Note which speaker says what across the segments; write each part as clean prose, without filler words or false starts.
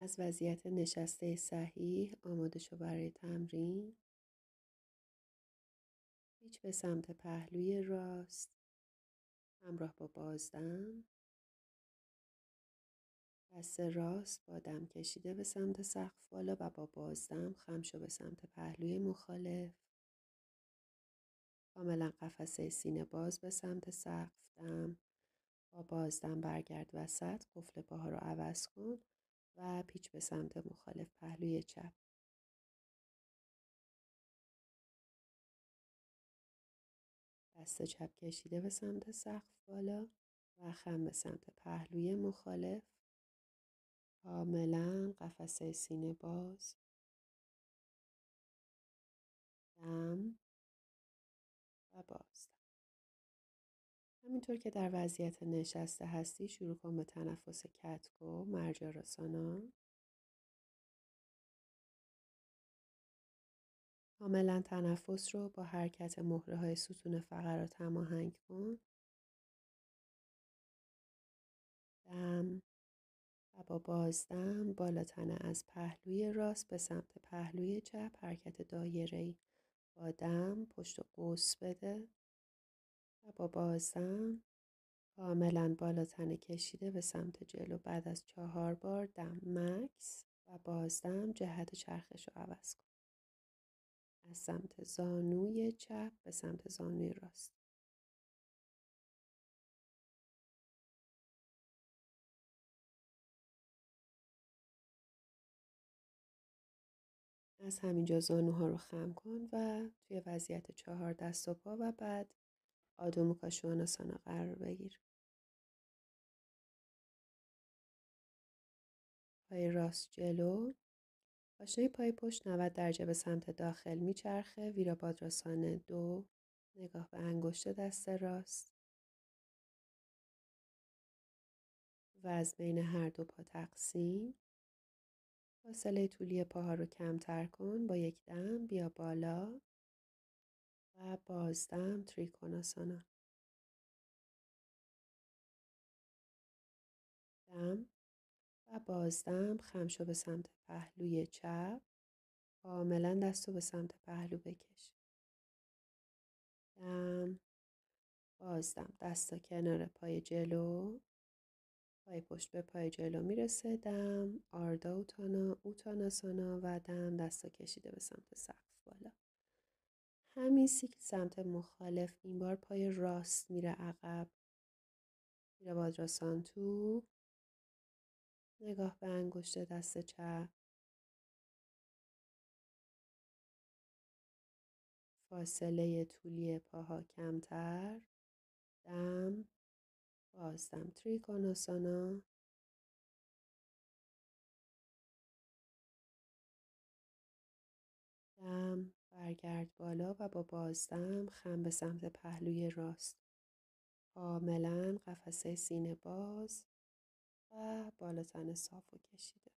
Speaker 1: از وضعیت نشسته صحیح آماده شو برای تمرین. پیچ به سمت پهلوی راست همراه با بازدم. دست راست با دم کشیده به سمت سقف بالا و با بازدم خم شو به سمت پهلوی مخالف. کاملا قفسه سینه باز به سمت سقف دم. با بازدم برگرد وسط، قفل پاها رو عوض کن و پیچ به سمت مخالف پهلوی چپ. دست چپ کشیده به سمت سقف بالا و خم به سمت پهلوی مخالف. کاملا قفسه سینه باز. دم و بازدم. همینطور که در وضعیت نشسته هستی شروع کن به تنفس کتکو مرجاراسانا. کاملا تنفس رو با حرکت مهره های ستون فقرات هماهنگ کن. دم و با بازدم بالا تنه از پهلوی راست به سمت پهلوی چپ حرکت دایره‌ای با دم پشت قوس بده و با بازدم کاملا بالا تنه کشیده به سمت جلو. بعد از 4 بار دم مکس و بازدم جهت چرخش رو عوض کن. از سمت زانوی چپ به سمت زانوی راست. از همینجا زانوها رو خم کن و توی وضعیت 4 دست و پا و بعد آدو موکا شواناسانا قرار بگیر. پای راست جلو. پاشنه پای پشت 90 درجه به سمت داخل میچرخه. ویرابادراسانه 2. نگاه به انگشت دست راست و از بین هر دو پا تقسیم. فاصله طولی پاها رو کمتر کن. با یک دم بیا بالا و بازدم تریکوناسانا. دم و بازدم خم شو به سمت پهلوی چپ. کاملا دستو به سمت پهلو بکش. دم بازدم دستا کنار پای جلو. پای پشت به پای جلو میرسه. دم آردا اوتاناسانا و دم دستا کشیده به سمت سقف بالا. همین سیکل سمت مخالف. این بار پای راست میره عقب. ویرابادراسان تو. نگاه به انگشت دست چپ. فاصله طولی پاها کمتر. دم بازدم تریکوناسانا. دم برگرد بالا و با بازدم خم به سمت پهلوی راست. کاملا قفسه سینه باز و بالا تن صاف و کشیده.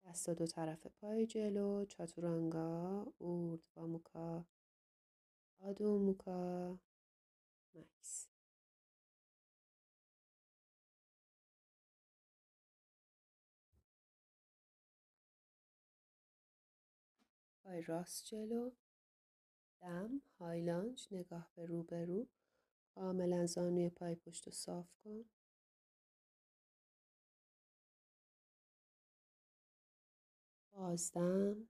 Speaker 1: دستا دو طرف پای جلو. چاتورانگا اوردواموکا آدو موکا مکس. پای راست جلو. دم هایلانج نگاه به روبرو. کاملا زانوی پای پشت رو صاف کن. بازدم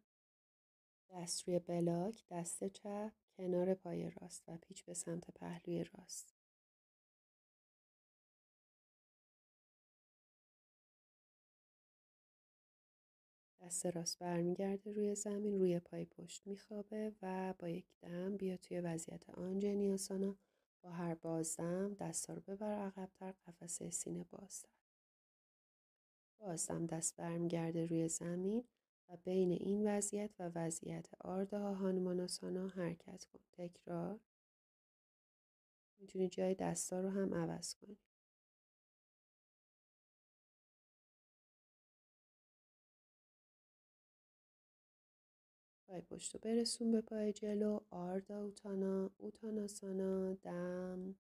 Speaker 1: دست روی بلاک. دست چپ کنار پای راست و پیچ به سمت پهلوی راست. دست راست برمیگرده روی زمین. روی پای پشت میخوابه و با یک دم بیا توی وضعیت آنجنیاسانا. با هر بازدم دستا رو ببر عقب‌تر. قفسه سینه بازتر. بازدم دست برمیگرده روی زمین و بین این وضعیت و وضعیت آردها هانوماناسانا حرکت کن. تکرار. میتونی جای دستا رو هم عوض کنی. پای پشت رو برسون به پای جلو. آردا اوتاناسانا. دم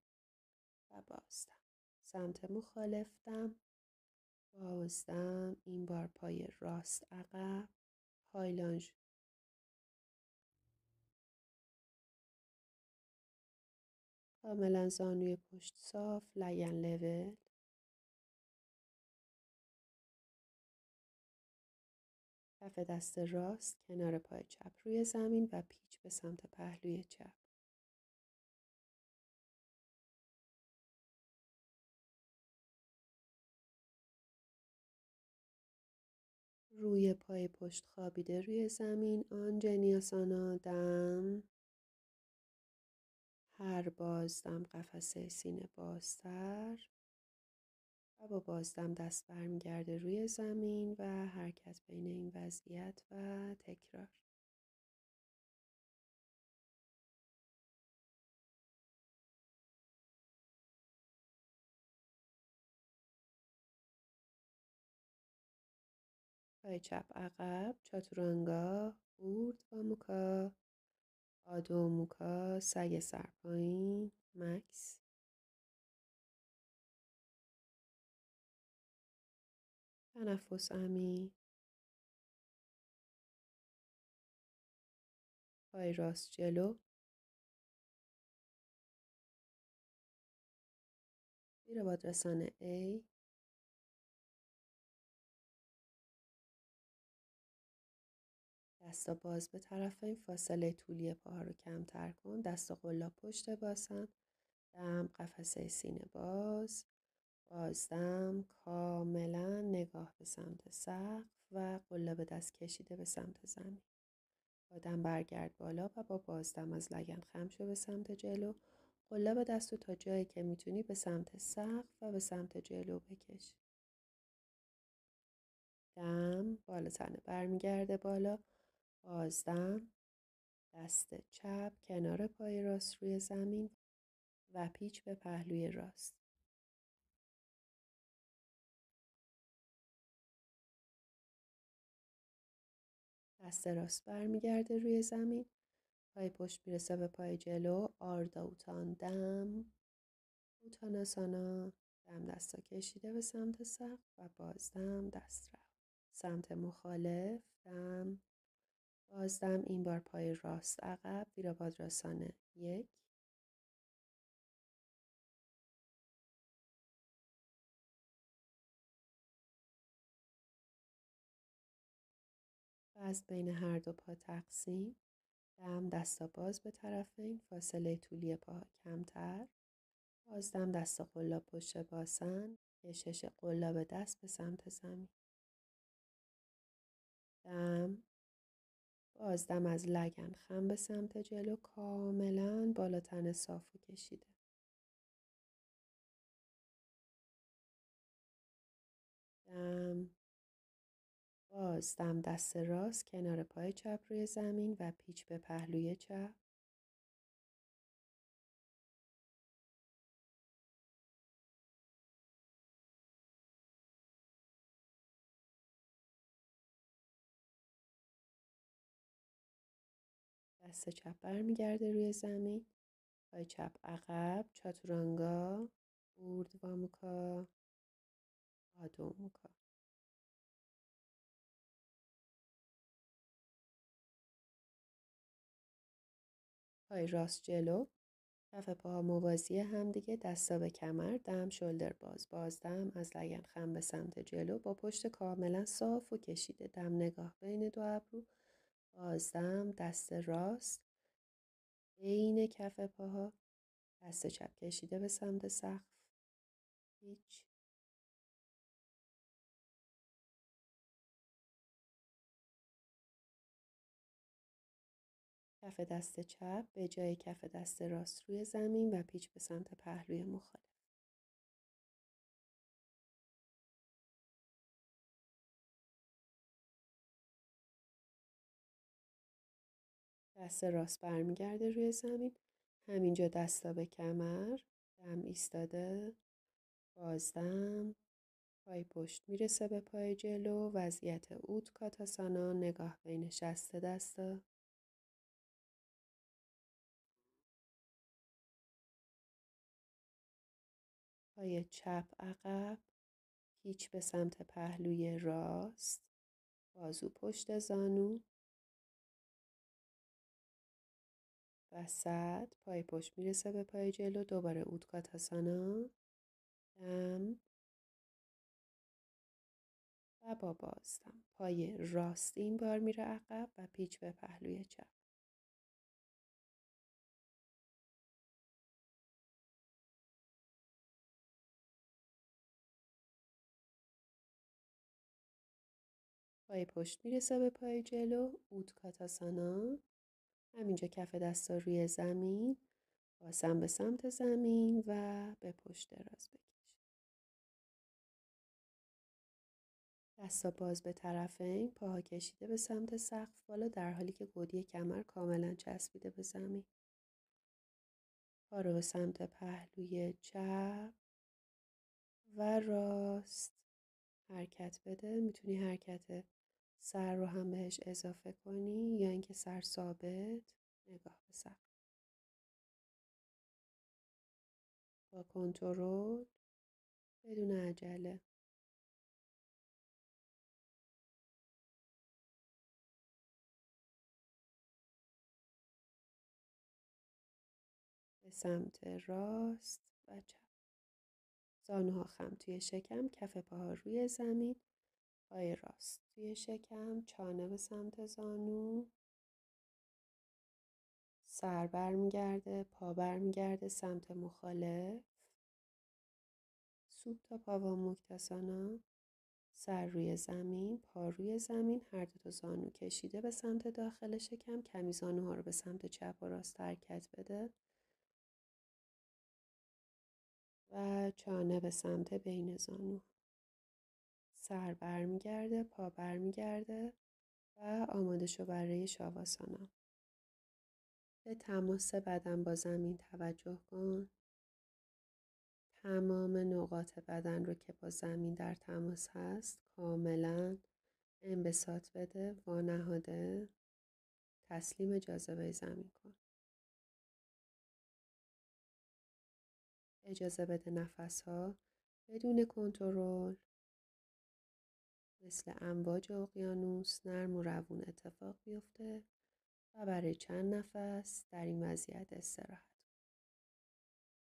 Speaker 1: و بازدم. سمت مخالف دم بازدم، این بار پای راست عقب، هایلانژ. کاملا زانوی پشت صاف، لگن لول. کف دست راست کنار پای چپ روی زمین و پیچ به سمت پهلوی چپ. روی پای پشت خوابیده روی زمین، آنجنیاسانا. دم. هر بازدم قفسه سینه بازتر و با بازدم دست برمیگرده روی زمین و حرکت بین این وضعیت و تکرار. پای چپ عقب، چاتورانگا، اوردھواموکا، آدو موکا، سگ سرپایین، مکس. تنفس عمیق. پای راست جلو، زیر بادرسان A. دستا باز به طرفین، فاصله طولی پاها رو کمتر کن. دستا قلاب پشت باسن. دم، قفسه سینه باز. بازدم، کاملا نگاه به سمت سقف و قلاب دست کشیده به سمت زمین. با دم برگرد بالا و با بازدم از لگن خم شو به سمت جلو. قلاب دست رو تا جایی که میتونی به سمت سقف و به سمت جلو بکش. دم، بالا تنه برمیگرده بالا. بازدم، دست چپ کنار پای راست روی زمین و پیچ به پهلوی راست. دست راست برمیگرده روی زمین. پای پشت میرسه به پای جلو. آردھا اوتان. دم، اوتاناسانا. دم دستا کشیده به سمت سقف و بازدم دست رفت. سمت مخالف. دم، بازدم، این بار پای راست عقب، ویرابادراسانه 1. وزن بین هر دو پا تقسیم. دم، دستا باز به طرفین، فاصله طولی پاها کمتر. بازدم، دستا قلاب پشت باسن، کشش قلاب دست به سمت زمین. دم، بازدم از لگن خم به سمت جلو، کاملا بالا تن صافو کشیده. دم، بازدم دست راست کنار پای چپ روی زمین و پیچ به پهلوی چپ. دست چپ برمیگرده روی زمین. پای چپ عقب، چاتورانگا، اوردھواموکا، آدو موکا. پای راست جلو، کف پاها موازی هم دیگه، دستا به کمر. دم، شلدر باز. بازدم از لگن خم به سمت جلو با پشت کاملا صاف و کشیده. دم، نگاه بین دو ابرو. بازدم، دست راست بین کف پاها، دست چپ کشیده به سمت سقف. هیچ. کف دست چپ به جای کف دست راست روی زمین و پیچ به سمت پهلوی مخالف. دست راست برمیگرده روی زمین. همینجا دستا به کمر. دم ایستاده. بازدم، پای پشت میرسه به پای جلو. وضعیت اوتکاتاسانا، نگاه بین شست دستا. پای چپ عقب، پیچ به سمت پهلوی راست، بازو پشت زانو، وسط، پای پشت میرسه به پای جلو، دوباره اوتکاتاسانا، دم و با بازدم. پای راست این بار میره عقب و پیچ به پهلوی چپ. پای پشت میرسه به پای جلو، اوتکاتاسانا. همینجا کف دستا روی زمین، بازم به سمت زمین و به پشت دراز بکش. دستا باز به طرفین، پاها کشیده به سمت سقف بالا در حالی که گودی کمر کاملا چسبیده به زمین. پا رو به سمت پهلوی چپ و راست حرکت بده. میتونی حرکت سر رو هم بهش اضافه کنی یا اینکه سر ثابت نگاه به سقف. با کنترل، بدون عجله. به سمت راست و چپ. زانوها خم توی شکم، کف پاها روی زمین، پای راست توی شکم، چانه به سمت زانو، سر برمیگرده، پا برمیگرده سمت مخالف، سوپتا پاواموکتاسانا. سر روی زمین، پا روی زمین، هر دو تا زانو کشیده به سمت داخل شکم. کمی زانوها رو به سمت چپ و راست حرکت بده و چانه به سمت بین زانو. سر برمیگرده، پا برمیگرده و آماده شو برای شاواسانا. به تماس بدن با زمین توجه کن. تمام نقاط بدن رو که با زمین در تماس هست کاملا انبساط بده، وانهاده، تسلیم جاذبه زمین کن. اجازه بده نفسها بدون کنترل مثل امواج اقیانوس نرم و روون اتفاق بیفته و برای چند نفس در این وضعیت استراحت